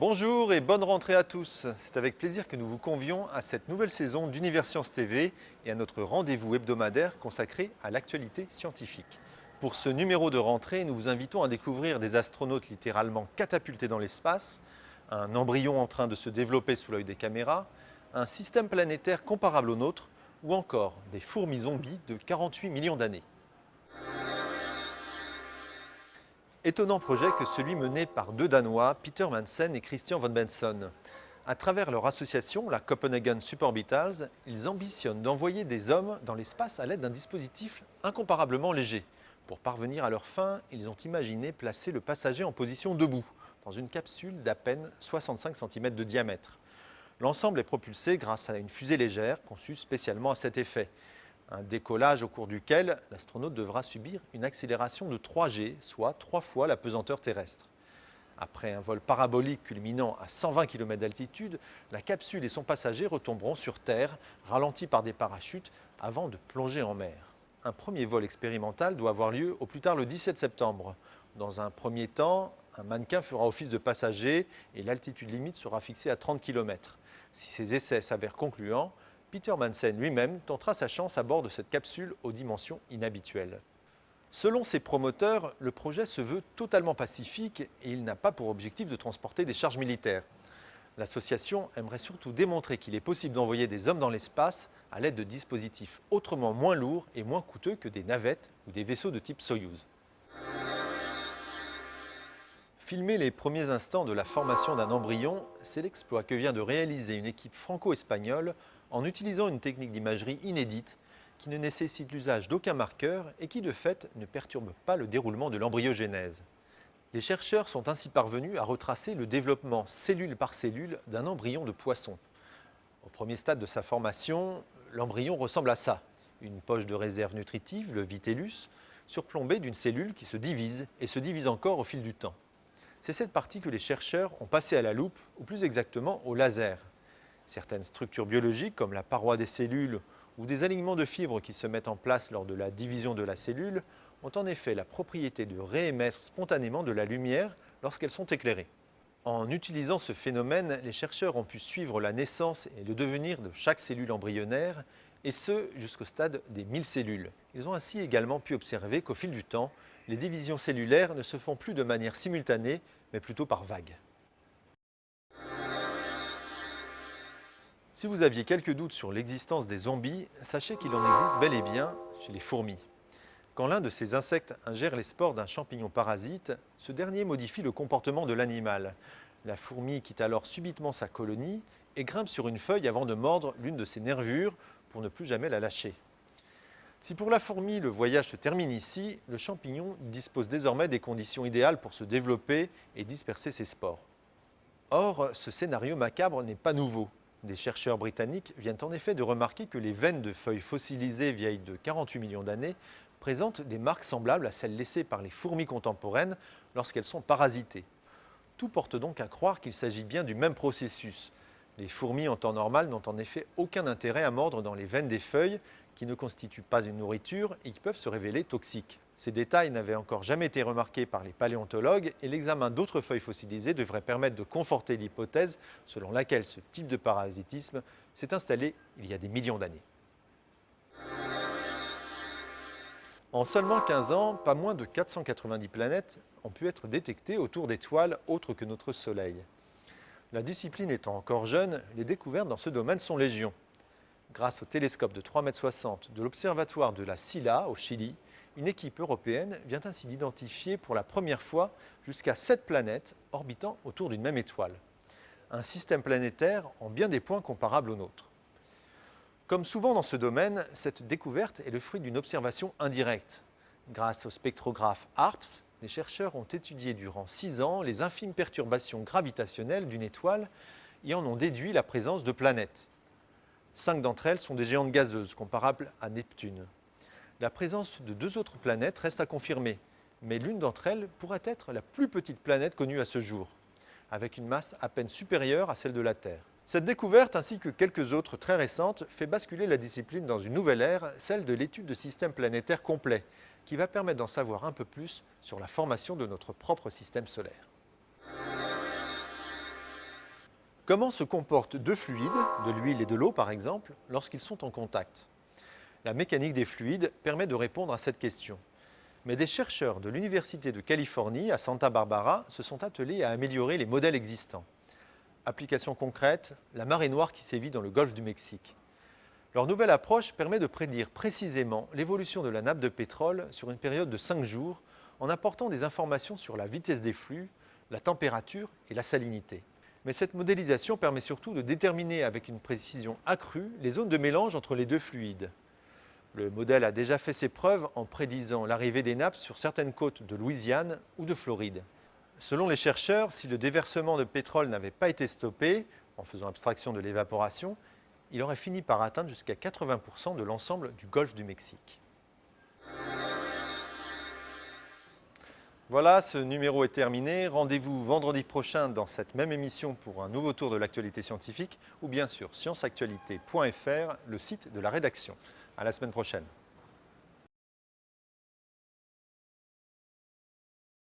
Bonjour et bonne rentrée à tous. C'est avec plaisir que nous vous convions à cette nouvelle saison d'Univers Science TV et à notre rendez-vous hebdomadaire consacré à l'actualité scientifique. Pour ce numéro de rentrée, nous vous invitons à découvrir des astronautes littéralement catapultés dans l'espace, un embryon en train de se développer sous l'œil des caméras, un système planétaire comparable au nôtre ou encore des fourmis zombies de 48 millions d'années. Étonnant projet que celui mené par deux Danois, Peter Madsen et Christian von Benson. À travers leur association, la Copenhagen Suborbitals, ils ambitionnent d'envoyer des hommes dans l'espace à l'aide d'un dispositif incomparablement léger. Pour parvenir à leur fin, ils ont imaginé placer le passager en position debout, dans une capsule d'à peine 65 cm de diamètre. L'ensemble est propulsé grâce à une fusée légère conçue spécialement à cet effet. Un décollage au cours duquel l'astronaute devra subir une accélération de 3G, soit 3 fois la pesanteur terrestre. Après un vol parabolique culminant à 120 km d'altitude, la capsule et son passager retomberont sur Terre, ralentis par des parachutes, avant de plonger en mer. Un premier vol expérimental doit avoir lieu au plus tard le 17 septembre. Dans un premier temps, un mannequin fera office de passager et l'altitude limite sera fixée à 30 km. Si ces essais s'avèrent concluants, Peter Madsen lui-même tentera sa chance à bord de cette capsule aux dimensions inhabituelles. Selon ses promoteurs, le projet se veut totalement pacifique et il n'a pas pour objectif de transporter des charges militaires. L'association aimerait surtout démontrer qu'il est possible d'envoyer des hommes dans l'espace à l'aide de dispositifs autrement moins lourds et moins coûteux que des navettes ou des vaisseaux de type Soyouz. Filmer les premiers instants de la formation d'un embryon, c'est l'exploit que vient de réaliser une équipe franco-espagnole en utilisant une technique d'imagerie inédite qui ne nécessite l'usage d'aucun marqueur et qui, de fait, ne perturbe pas le déroulement de l'embryogénèse. Les chercheurs sont ainsi parvenus à retracer le développement cellule par cellule d'un embryon de poisson. Au premier stade de sa formation, l'embryon ressemble à ça, une poche de réserve nutritive, le vitellus, surplombée d'une cellule qui se divise et se divise encore au fil du temps. C'est cette partie que les chercheurs ont passée à la loupe, ou plus exactement au laser. Certaines structures biologiques, comme la paroi des cellules ou des alignements de fibres qui se mettent en place lors de la division de la cellule, ont en effet la propriété de réémettre spontanément de la lumière lorsqu'elles sont éclairées. En utilisant ce phénomène, les chercheurs ont pu suivre la naissance et le devenir de chaque cellule embryonnaire, et ce jusqu'au stade des 1000 cellules. Ils ont ainsi également pu observer qu'au fil du temps, les divisions cellulaires ne se font plus de manière simultanée, mais plutôt par vagues. Si vous aviez quelques doutes sur l'existence des zombies, sachez qu'il en existe bel et bien chez les fourmis. Quand l'un de ces insectes ingère les spores d'un champignon parasite, ce dernier modifie le comportement de l'animal. La fourmi quitte alors subitement sa colonie et grimpe sur une feuille avant de mordre l'une de ses nervures pour ne plus jamais la lâcher. Si pour la fourmi le voyage se termine ici, le champignon dispose désormais des conditions idéales pour se développer et disperser ses spores. Or, ce scénario macabre n'est pas nouveau. Des chercheurs britanniques viennent en effet de remarquer que les veines de feuilles fossilisées vieilles de 48 millions d'années présentent des marques semblables à celles laissées par les fourmis contemporaines lorsqu'elles sont parasitées. Tout porte donc à croire qu'il s'agit bien du même processus. Les fourmis en temps normal n'ont en effet aucun intérêt à mordre dans les veines des feuilles qui ne constituent pas une nourriture et qui peuvent se révéler toxiques. Ces détails n'avaient encore jamais été remarqués par les paléontologues et l'examen d'autres feuilles fossilisées devrait permettre de conforter l'hypothèse selon laquelle ce type de parasitisme s'est installé il y a des millions d'années. En seulement 15 ans, pas moins de 490 planètes ont pu être détectées autour d'étoiles autres que notre Soleil. La discipline étant encore jeune, les découvertes dans ce domaine sont légion. Grâce au télescope de 3,60 m de l'observatoire de la Silla au Chili, une équipe européenne vient ainsi d'identifier pour la première fois jusqu'à 7 planètes orbitant autour d'une même étoile. Un système planétaire en bien des points comparable au nôtre. Comme souvent dans ce domaine, cette découverte est le fruit d'une observation indirecte. Grâce au spectrographe HARPS, les chercheurs ont étudié durant 6 ans les infimes perturbations gravitationnelles d'une étoile et en ont déduit la présence de planètes. 5 d'entre elles sont des géantes gazeuses comparables à Neptune. La présence de 2 autres planètes reste à confirmer, mais l'une d'entre elles pourrait être la plus petite planète connue à ce jour, avec une masse à peine supérieure à celle de la Terre. Cette découverte, ainsi que quelques autres très récentes, fait basculer la discipline dans une nouvelle ère, celle de l'étude de systèmes planétaires complets, qui va permettre d'en savoir un peu plus sur la formation de notre propre système solaire. Comment se comportent deux fluides, de l'huile et de l'eau par exemple, lorsqu'ils sont en contact? La mécanique des fluides permet de répondre à cette question. Mais des chercheurs de l'Université de Californie à Santa Barbara se sont attelés à améliorer les modèles existants. Application concrète, la marée noire qui sévit dans le golfe du Mexique. Leur nouvelle approche permet de prédire précisément l'évolution de la nappe de pétrole sur une période de 5 jours en apportant des informations sur la vitesse des flux, la température et la salinité. Mais cette modélisation permet surtout de déterminer avec une précision accrue les zones de mélange entre les deux fluides. Le modèle a déjà fait ses preuves en prédisant l'arrivée des nappes sur certaines côtes de Louisiane ou de Floride. Selon les chercheurs, si le déversement de pétrole n'avait pas été stoppé, en faisant abstraction de l'évaporation, il aurait fini par atteindre jusqu'à 80% de l'ensemble du golfe du Mexique. Voilà, ce numéro est terminé. Rendez-vous vendredi prochain dans cette même émission pour un nouveau tour de l'actualité scientifique ou bien sur scienceactualité.fr, le site de la rédaction. À la semaine prochaine.